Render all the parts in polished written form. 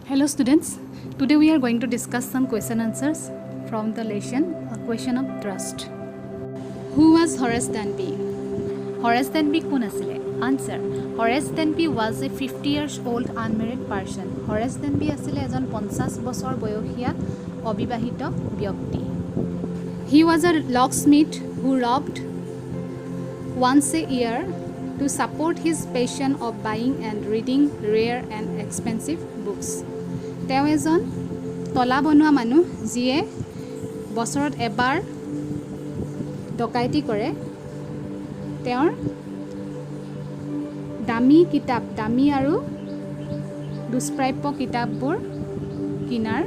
Hello students, today we are going to discuss some question answers from the lesson A Question of Trust. Who was Horace Denby? Horace Denby কোন আছিলে? Answer. Horace Denby was a 50 years old unmarried person. Horace Denby আছিলে এজন 50 বছৰ বয়সীয়া অবিবাহিত ব্যক্তি. He was a locksmith who robbed once a year to support his passion of buying and reading rare and expensive books. তেওঁ এজন তলা বনোৱা মানুহ যিয়ে বছৰত এবাৰ ডকাইতি কৰে তেওঁৰ দামী আৰু দুষ্প্ৰাপ্য কিতাপবোৰ কিনাৰ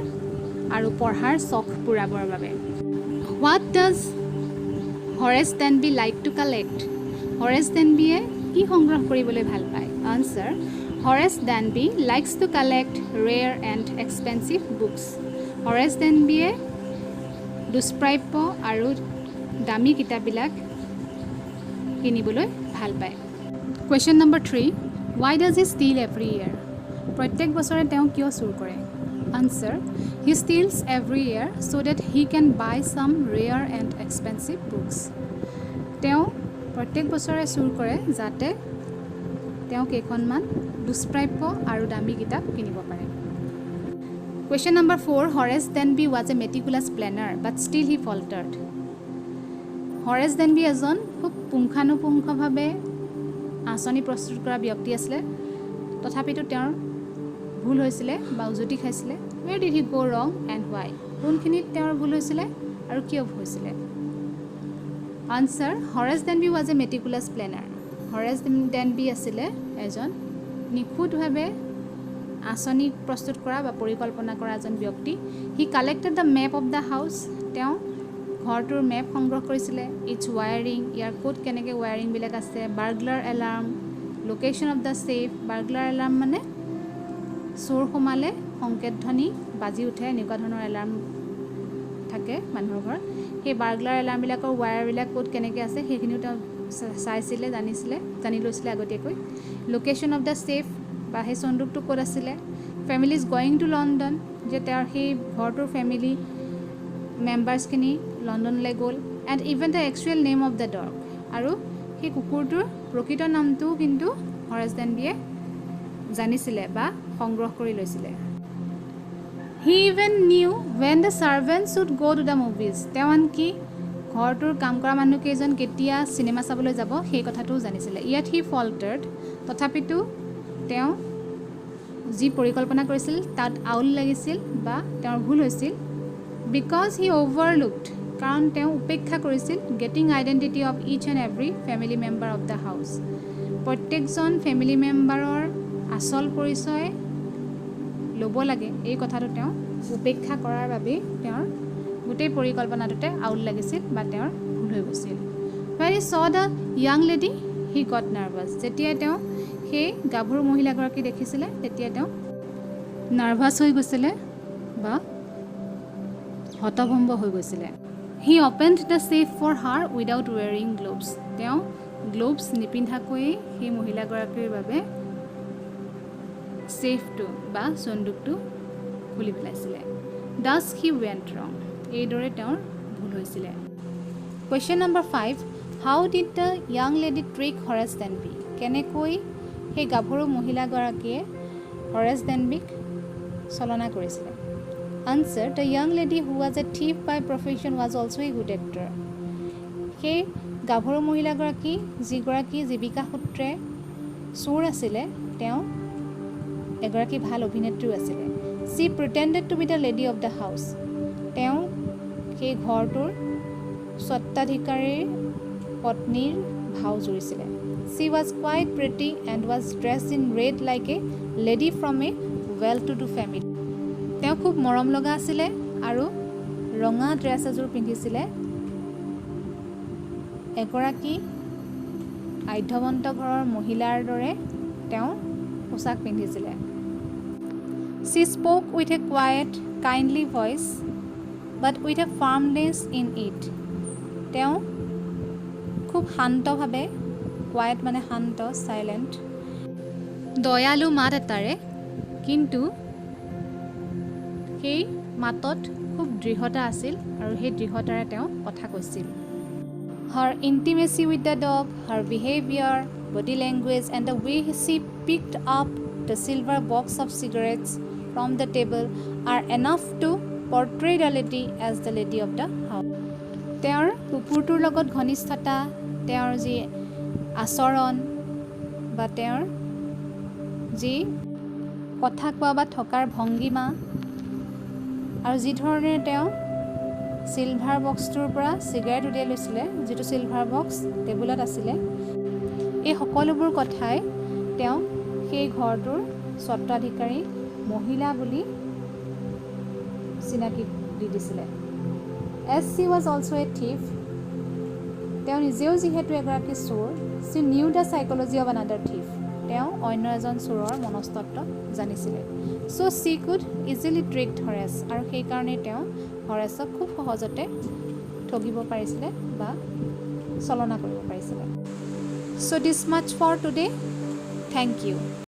আৰু পঢ়াৰ চখ পূৰাবৰ বাবে. What does Horace Denby like to collect? Horace Denby কি সংগ্ৰহ কৰিবলৈ ভাল পায়? Answer. Horace Denby likes to collect rare and expensive books. Horace Denby দুষ্প্ৰাপ্য আৰু দামী কিতাপবিলাক কিনিবলৈ ভাল পায়. Question number 3. Why does he steal every year? প্ৰত্যেক বছৰে তেওঁ কিয় চুৰ কৰে? Answer. He steals every year so that he can buy some rare and expensive books. তেওঁ প্ৰত্যেক বছৰে চুৰ কৰে যাতে তেওঁ কেইখনমান দুষ্প্ৰাপ্য আৰু দামী কিতাপ কিনিব পাৰে. Question number 4. Horace Denby was a meticulous planner but still he faltered. Horace Denby এজন খুব পুংখানুপুংখভাৱে আঁচনি প্ৰস্তুত কৰা ব্যক্তি আছিলে, তথাপিতো তেওঁৰ ভুল হৈছিলে বা উজুটি খাইছিলে. Where did he go wrong and why? কোনখিনিত তেওঁৰ ভুল হৈছিলে আৰু কিয় হৈছিলে? Answer. Horace Denby was a meticulous planner. Horace Denby আছিলে এজন নিখুঁতভাৱে আঁচনি প্ৰস্তুত কৰা বা পৰিকল্পনা কৰা এজন ব্যক্তি. He collected the map of the house. তেওঁ ঘৰটোৰ মেপ সংগ্ৰহ কৰিছিলে. ইটছ ৱায়াৰিং, ইয়াৰ ক'ত কেনেকৈ ৱায়াৰিংবিলাক আছে, burglar alarm, location of the safe. Burglar alarm মানে চোৰ সোমালে সংকেত ধ্বনি বাজি উঠে, এনেকুৱা ধৰণৰ এলাৰ্ম থাকে মানুহৰ ঘৰত. সেই বাৰ্গলাৰ এলাৰ্মবিলাকৰ ৱায়াৰবিলাক ক'ত কেনেকৈ আছে সেইখিনিও তেওঁ চাইছিলে, জানি লৈছিলে আগতীয়াকৈ. লোকেশ্যন অফ দ্য ছেফ বা সেই চন্দুকটো ক'ত আছিলে. Family is going to London, যে তেওঁৰ সেই ঘৰটোৰ ফেমিলি মেম্বাৰ্ছখিনি লণ্ডনলৈ গ'ল. And even the actual name of the dog, আৰু সেই কুকুৰটোৰ প্ৰকৃত নামটোও কিন্তু হৰেছ ডেনবিয়ে জানিছিলে বা সংগ্ৰহ কৰি লৈছিলে. He even knew when the servants should go' to the movies, তেওঁ আনকি ঘৰটোৰ কাম কৰা মানুহকেইজন কেতিয়া চিনেমা চাবলৈ যাব সেই কথাটোও জানিছিলে. ইয়াত হি ফল্টাৰ্ড, তথাপিতো তেওঁ যি পৰিকল্পনা কৰিছিল তাত আউল লাগিছিল বা তেওঁৰ ভুল হৈছিল. বিকজ হি অভাৰলুকড, কাৰণ তেওঁ উপেক্ষা কৰিছিল getting identity of each and every family member of the house. প্ৰত্যেকজন ফেমিলি মেম্বাৰৰ আচল পৰিচয় ল'ব লাগে এই কথাটো তেওঁ উপেক্ষা কৰাৰ বাবেই তেওঁৰ গোটেই পৰিকল্পনাটোতে আউল লাগিছিল বা তেওঁৰ ভুল হৈ গৈছিল. When he saw the young lady, he got nervous. যেতিয়া তেওঁ সেই গাভৰু মহিলাগৰাকী দেখিছিলে তেতিয়া তেওঁ নাৰ্ভাছ হৈ গৈছিলে বা হতভম্ব হৈ গৈছিলে. He opened the safe for her without wearing gloves. তেওঁ গ্লোভছ নিপিন্ধাকৈয়ে সেই মহিলাগৰাকীৰ বাবে ছেফটো বা চন্দুকটো খুলি পেলাইছিলে. Thus he went wrong. এইদৰে তেওঁৰ ভুল হৈছিলে. Question number 5. How did the young lady trick Horace Denby? কেনেকৈ সেই গাভৰু মহিলাগৰাকীয়ে হৰেছ ডেনবিক চলনা কৰিছিলে? Answer. The young lady who was a thief by profession was also a good actor. সেই গাভৰু মহিলাগৰাকী যিগৰাকী জীৱিকা সূত্ৰে চোৰ আছিলে তেওঁ এগৰাকী ভাল অভিনেত্ৰীও আছিলে. She pretended to be the lady of the house. তেওঁ সেই ঘৰটোৰ স্বত্বাধিকাৰীৰ পত্নীৰ ভাও জুৰিছিলে. She was quite pretty and was dressed in red like a lady from a well-to-do family. তেওঁ খুব মৰম লগা আছিলে আৰু ৰঙা ড্ৰেছ এযোৰ পিন্ধিছিলে. এগৰাকী আধ্যৱন্ত ঘৰৰ মহিলাৰ দৰে তেওঁ পোছাক পিন্ধিছিলে. She spoke with a quiet, kindly voice, but with a firmness in it. তেওঁ খুব শান্তভাৱে, কোৱাইট মানে শান্ত, চাইলেণ্ট, দয়ালু মাত এটাৰে কিন্তু সেই মাতত খুব দৃঢ়তা আছিল আৰু সেই দৃঢ়তাৰে তেওঁ কথা কৈছিল। Her intimacy with the dog, her behavior, body language and the way she picked up the silver box of cigarettes from the table are enough to portray the lady as the lady of the house. তেওঁৰ কুকুৰটোৰ লগত ঘনিষ্ঠতা, তেওঁৰ যি আচৰণ বা তেওঁৰ যি কথা কোৱা বা থকাৰ ভংগীমা আৰু যি ধৰণে তেওঁ চিলভাৰ বক্সটোৰ পৰা চিগাৰেট উলিয়াই লৈছিলে, যিটো চিলভাৰ বক্স টেবুলত আছিলে, এই সকলোবোৰ কথাই তেওঁ সেই ঘৰটোৰ স্বত্বাধিকাৰী মহিলা বুলি চিনাকি দি দিছিলে। As she was also a thief, তেওঁ নিজেও যিহেতু এগৰাকী চোৰ, she knew the psychology of another thief, তেওঁ অন্য এজন চোৰৰ মনস্তত্ব জানিছিলে। So she could easily trick Horace, আৰু সেইকাৰণে তেওঁ হৰেছক খুব সহজতে ঠগিব পাৰিছিলে বা চলনা কৰিব পাৰিছিলে। So this much for today. Thank you.